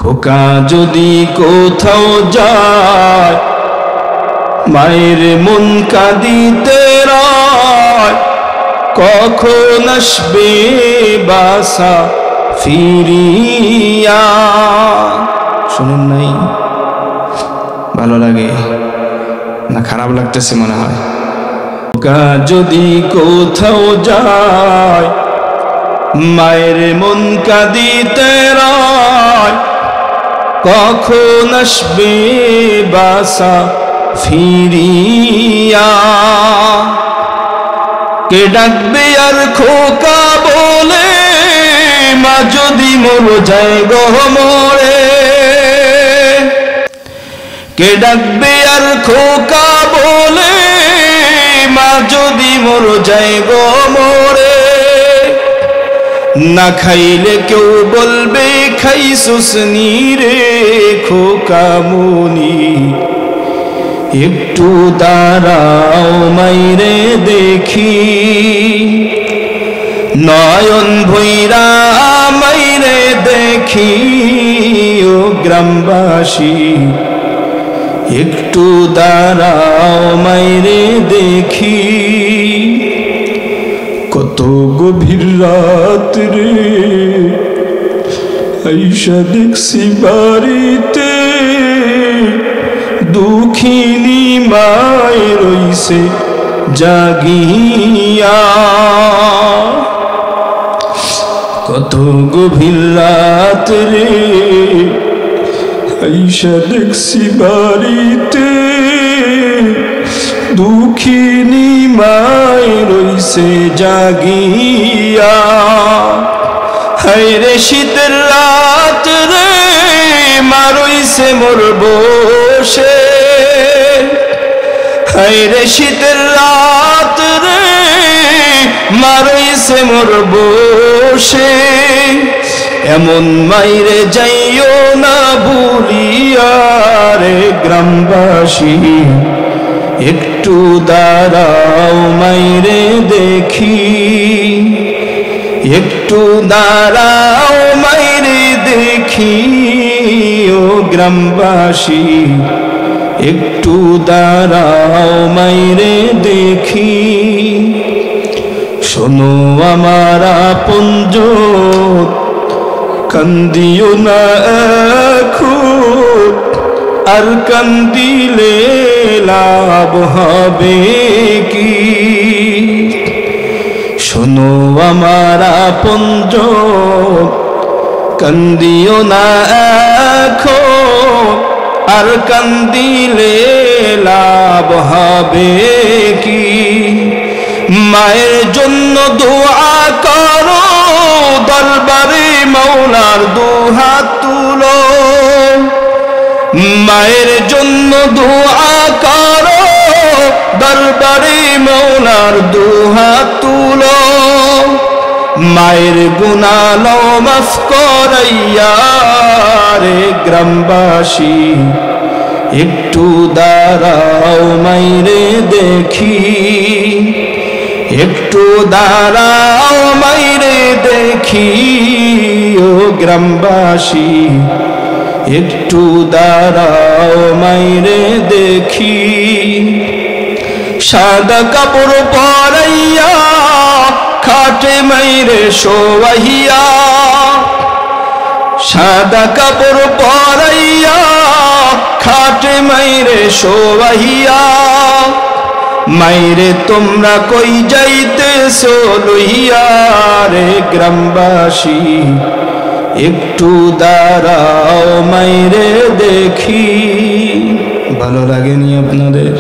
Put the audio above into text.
খোকা যদি কোথাও যায় মায়ের মন কাঁদিতে রয়, কখন আসবে বাসা ফিরিয়া। শুনেন নাই? ভালো লাগে না খারাপ লাগতেছে মনে হয়? খোকা যদি কোথাও যায় মায়ের মন কাঁদিতে রয়, কখন আসবে বাসা ফিরিয়া। কে ডাকবে আর খোকা বলে, মা যদি মর যায় গো মরে। কে ডাকবে আর খোকা বলে, মা যদি মর যায় গো মরে। না খাইলে কেউ বলবে খাইছুস নি রে খোকা মনি। একটু দাঁড়াও মাইরে দেখি, নয়ন ভৈরা মাইরে দেখি। ও গ্রামবাসী একটু দাঁড়াও মাইরে দেখি। কত গভীর রাত রে আইসা দেখছি বাড়িতে, দুঃখিনী মায় রইছে জাগিয়া। কত গভীর রাত রে আইসা দেখছি বাড়িতে, দুঃখিনী মায় রইছে জাগিয়া। হায়রে শীতের রাত রে মা রইছে মোর বসে। হায়রে শীতের রাত রে মা রইছে মোর বসে। এমন মাইরে যাইও না ভুলিয়া রে গ্রামবাসী। একটু দাঁড়াও মাইরে দেখি, একটু দাঁড়াও মাইরে দেখি। ও গ্রামবাসী একটু দাঁড়াও মাইরে দেখি। শোনো আমার আপনজন কান্দিও না এখন, আর কান্দিলে লাভ হবে কি। শোনো আমার আপনজন কান্দিও না এখন, আর কান্দিলে লাভ হবে কি। মায়ের জন্য দোয়া করো, দরবারে মাওলার দুহাত তুলো। মায়ের জন্য দোয়া করো, দরবারে মাওলার দুহাত তুলো। মায়ের গুনাহ লও মাফ করাইয়া রে গ্রামবাসী। একটু দাঁড়াও মাইরে দেখি, একটু দাঁড়াও মাইরে দেখি। ও গ্রামবাসী একটু দাঁড়াও মাইরে দেখি। সাদা কাপড় পরাইয়া খাটে মাইরে শোয়াইয়া, সাদা কাপড় পরাইয়া খাটে মাইরে শোয়াইয়া। মাইরে তোমরা কই যাইতেছো লইয়া রে গ্রামবাসী। একটু দাঁড়াও মাইরে দেখি। ভালো লাগেনি আপনাদের?